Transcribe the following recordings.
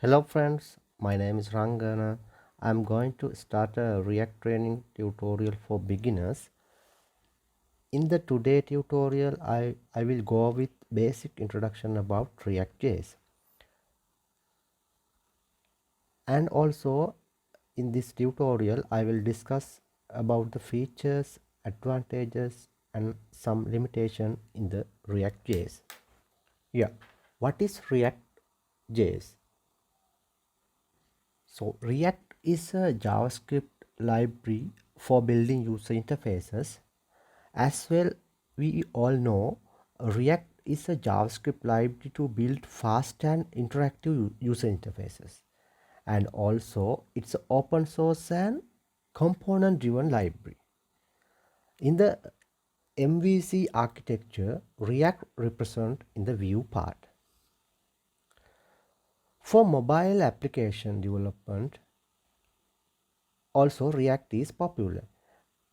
Hello friends, my name is Rangana. I'm going to start a React training tutorial for beginners. In the today tutorial, I will go with basic introduction about ReactJS. And also in this tutorial, I will discuss about the features, advantages and some limitation in the ReactJS. Yeah, what is ReactJS? So React is a JavaScript library for building user interfaces. As well, we all know React is a JavaScript library to build fast and interactive user interfaces. And also, it's an open source and component driven library. In the MVC architecture, React represents in the view part. For mobile application development, also React is popular.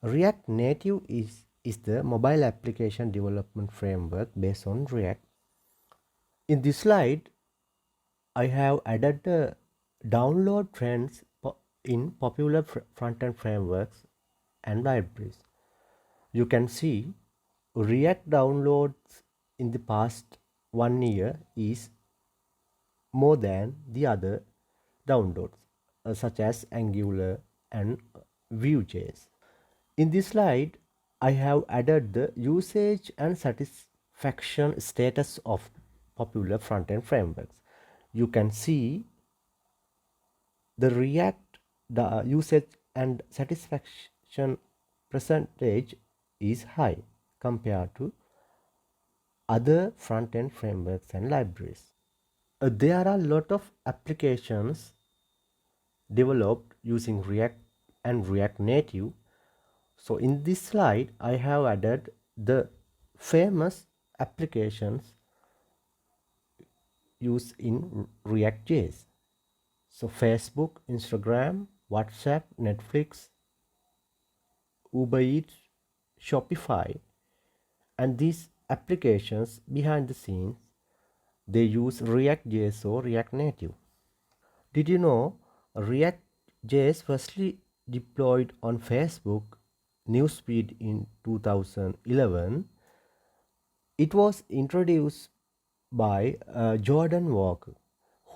React Native is the mobile application development framework based on React. In this slide, I have added the download trends in popular front-end frameworks and libraries. You can see React downloads in the past 1 year is more than the other downloads, such as Angular and Vue.js. In this slide, I have added the usage and satisfaction status of popular front-end frameworks. You can see the React usage and satisfaction percentage is high compared to other front-end frameworks and libraries. There are a lot of applications developed using React and React Native. So in this slide, I have added the famous applications used in ReactJS. So Facebook, Instagram, WhatsApp, Netflix, Uber Eats, Shopify, and these applications behind the scenes, they use ReactJS or React Native. Did you know ReactJS firstly deployed on Facebook newsfeed in 2011? It was introduced by Jordan Walker,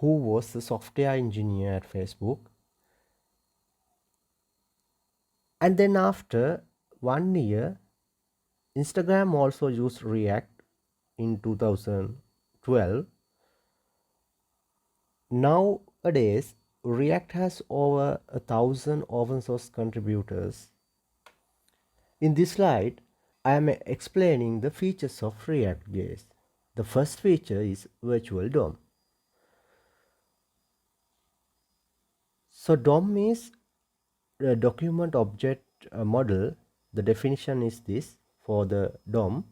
who was a software engineer at Facebook. And then after 1 year, Instagram also used React in 2012. Nowadays, React has over 1,000 open source contributors. In this slide, I am explaining the features of ReactJS. The first feature is virtual DOM. So DOM is a document object model. The definition is this for the DOM.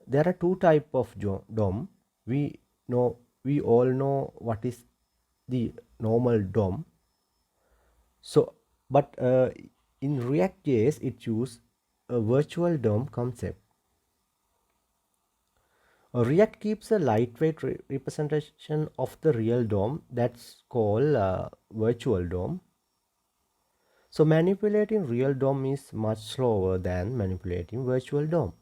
There are two types of DOM. We all know what is the normal DOM. So, but in ReactJS, it uses a virtual DOM concept. React keeps a lightweight representation of the real DOM that's called virtual DOM. So manipulating real DOM is much slower than manipulating virtual DOM.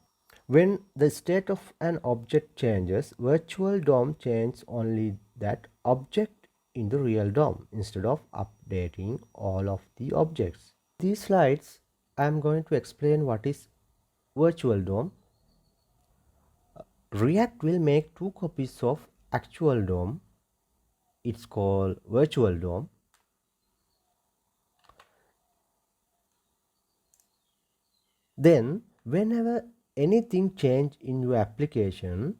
When the state of an object changes, virtual DOM changes only that object in the real DOM instead of updating all of the objects. In these slides, I am going to explain what is virtual DOM. React will make two copies of actual DOM. It's called virtual DOM. Then whenever anything change in your application,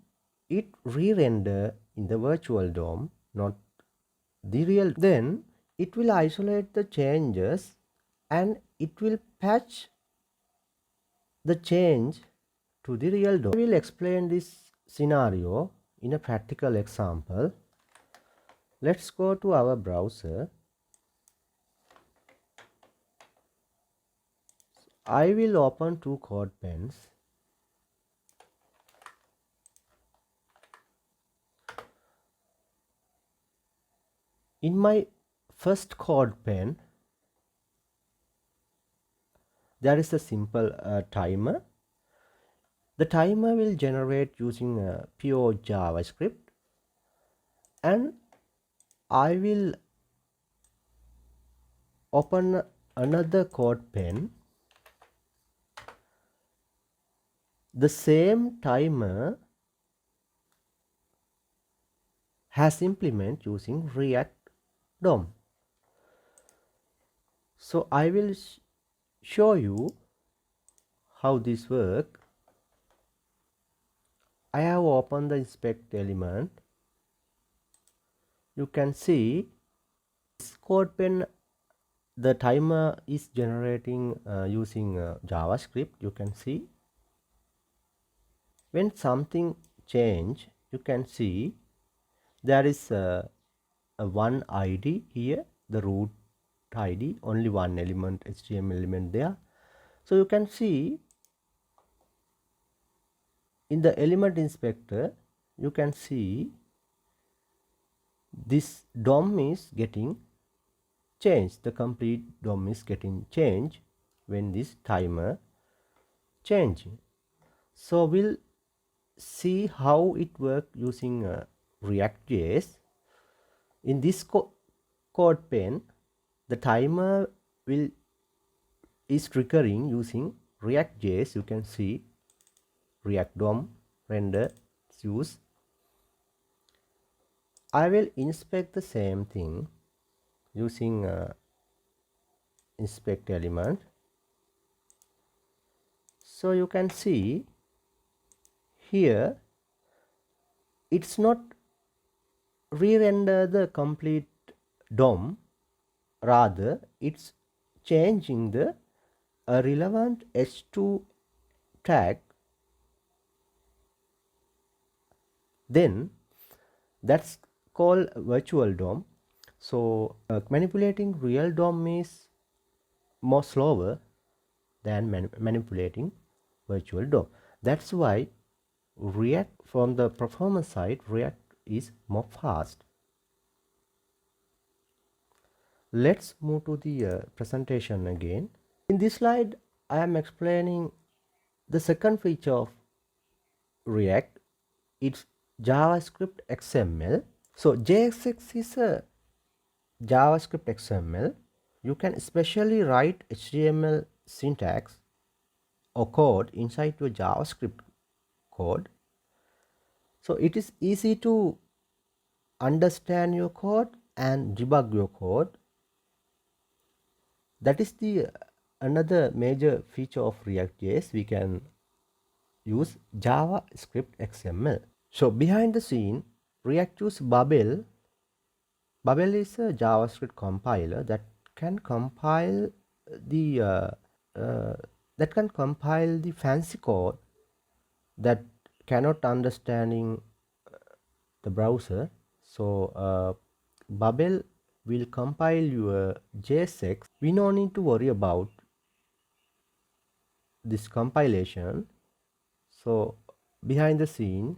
it re-render in the virtual DOM, not the real. Then it will isolate the changes and it will patch the change to the real DOM. I will explain this scenario in a practical example. Let's go to our browser. I will open two code pens. In my first code pen, there is a simple timer. The timer will generate using pure JavaScript, and I will open another code pen. The same timer has implement using React DOM. So I will show you how this works. I have opened the inspect element. You can see this code pen, the timer is generating using JavaScript. You can see when something change, you can see there is a one ID here, the root ID, only one element, HTML element there. So you can see in the element inspector, you can see this DOM is getting changed. The complete DOM is getting changed when this timer changing. So we'll see how it works using ReactJS. In this code pen, the timer is triggering using ReactJS. You can see React DOM render use. I will inspect the same thing using inspect element. So you can see here it's not re-render the complete DOM, rather it's changing the relevant h2 tag. Then that's called virtual DOM. So manipulating real DOM is more slower than manipulating virtual DOM. That's why React, from the performance side, React is more fast. Let's move to the presentation again. In this slide, I am explaining the second feature of React. It's JavaScript XML. So JSX is a JavaScript XML. You can especially write HTML syntax or code inside your JavaScript code. So it is easy to understand your code and debug your code. That is the another major feature of ReactJS. We can use JavaScript XML. So behind the scene, React uses Bubble. Bubble is a JavaScript compiler that can compile the fancy code that cannot understanding the browser. So Bubble will compile your JSX. We no need to worry about this compilation. So behind the scene,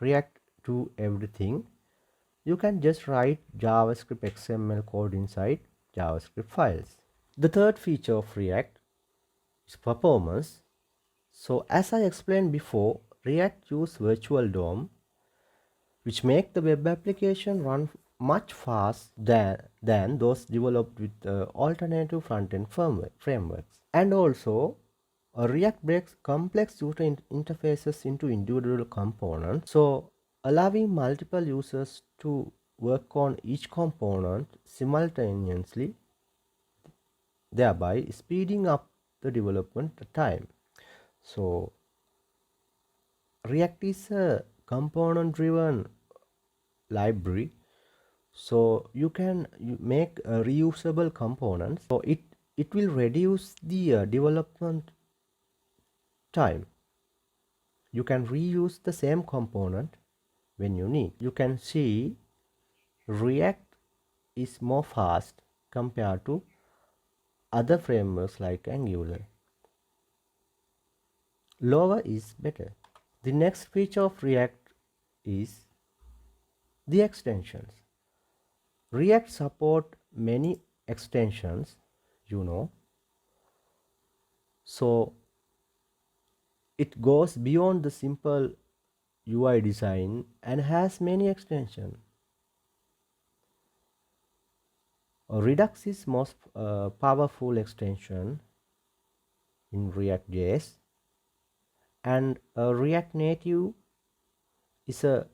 React do everything. You can just write JavaScript XML code inside JavaScript files. The third feature of React is performance. So as I explained before, React uses virtual DOM, which make the web application run much faster than those developed with alternative front-end frameworks. And also, React breaks complex user interfaces into individual components, so allowing multiple users to work on each component simultaneously, thereby speeding up the development time. So React is a component-driven library, so you can make reusable components. So it will reduce the development time. You can reuse the same component when you need. You can see React is more fast compared to other frameworks like Angular. Lower is better. The next feature of React is the extensions. React support many extensions, so it goes beyond the simple UI design and has many extensions. Redux is most powerful extension in ReactJS, and React Native is a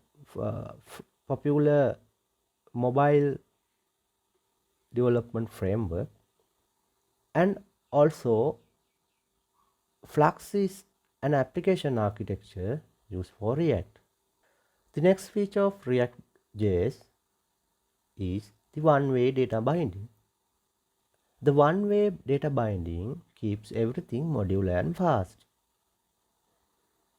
popular mobile development framework, and also Flux is an application architecture used for React. The next feature of ReactJS is the one-way data binding. The one-way data binding keeps everything modular and fast.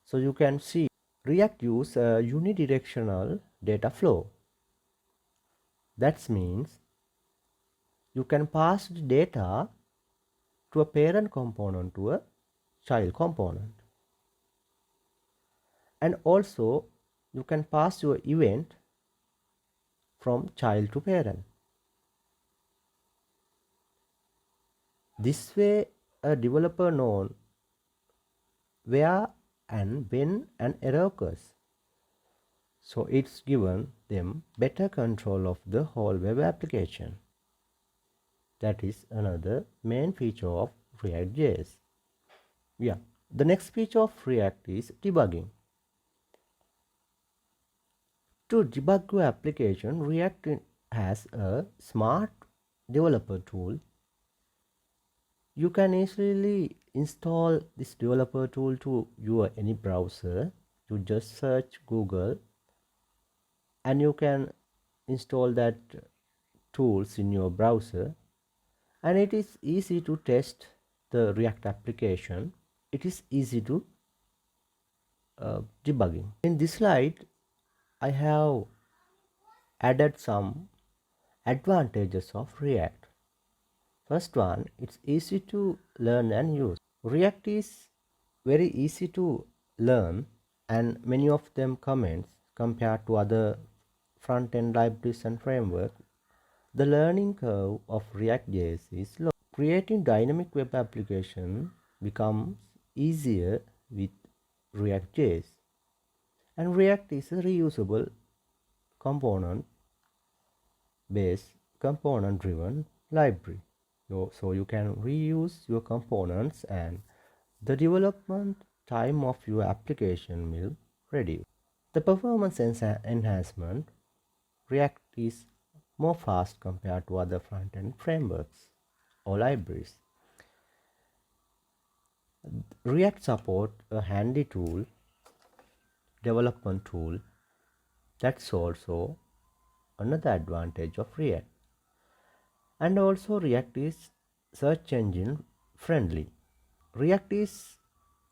So you can see React use a unidirectional data flow. That means you can pass the data to a parent component to a child component. And also you can pass your event from child to parent. This way a developer knows where and when an error occurs. So it's given them better control of the whole web application. That is another main feature of ReactJS. Yeah, the next feature of React is debugging. To debug your application, React has a smart developer tool. You can easily install this developer tool to your any browser. You just search Google and you can install that tools in your browser, and it is easy to test the React application. It is easy to debugging. In this slide I have added some advantages of React. First one, it's easy to learn and use. React is very easy to learn, and many of them comments compared to other front-end libraries and framework. The learning curve of ReactJS is low. Creating dynamic web application becomes easier with ReactJS, and React is a reusable component based component driven library. So you can reuse your components and the development time of your application will reduce. The performance enhancement, React is more fast compared to other front-end frameworks or libraries. React support a handy tool, development tool. That's also another advantage of React. And also React is search engine friendly. React is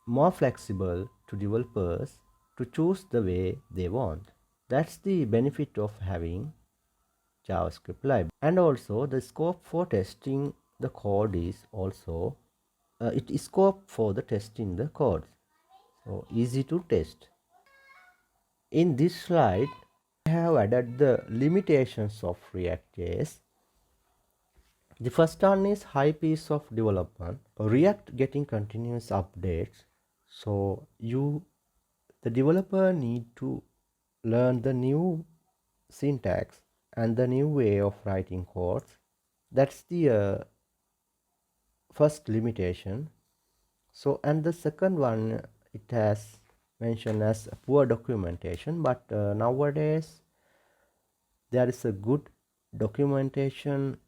more flexible to developers to choose the way they want. That's the benefit of having JavaScript library. And also the scope for testing the code is also it is scope for the testing the code, so easy to test. In this slide I have added the limitations of ReactJS. The first one is high pace of development. React getting continuous updates, so the developer need to learn the new syntax and the new way of writing codes. That's the first limitation. So, and the second one, it has mentioned as poor documentation, but nowadays there is a good documentation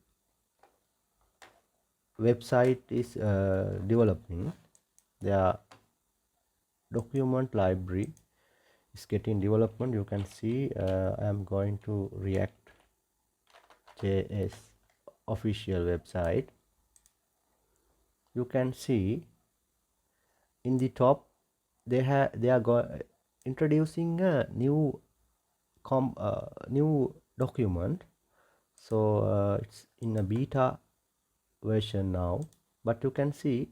website is developing. Their document library is getting development. You can see I am going to ReactJS official website. You can see in the top they are introducing a new document. So it's in a beta version now, but you can see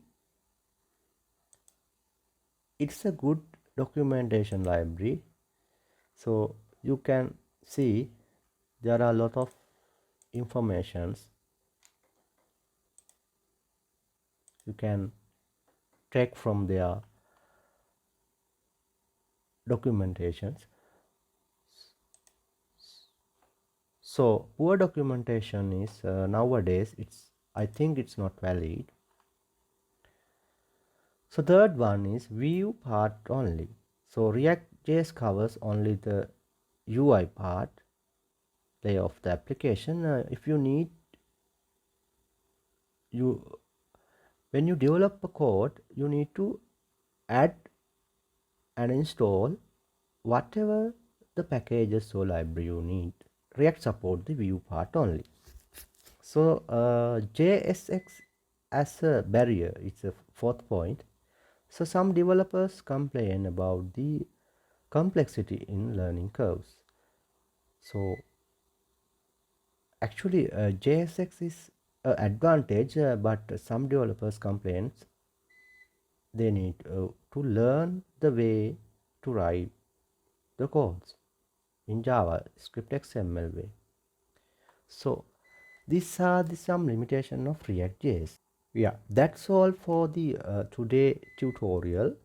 it's a good documentation library. So you can see there are a lot of informations you can take from their documentations. So poor documentation is nowadays I think it's not valid. So third one is view part only. So ReactJS covers only the UI part layer of the application. If you need you when you develop a code, you need to add and install whatever the packages or library you need. React support the view part only. So JSX as a barrier, it's a fourth point. So some developers complain about the complexity in learning curves. So actually JSX is an advantage, but some developers complain they need to learn the way to write the codes in JavaScript XML way. So these are some limitation of ReactJS. Yeah, that's all for the today tutorial.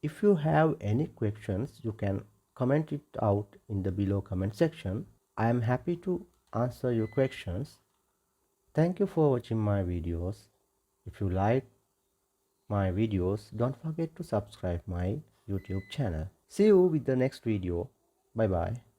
If you have any questions, you can comment it out in the below comment section. I am happy to answer your questions. Thank you for watching my videos. If you like my videos, don't forget to subscribe my YouTube channel. See you with the next video. Bye bye.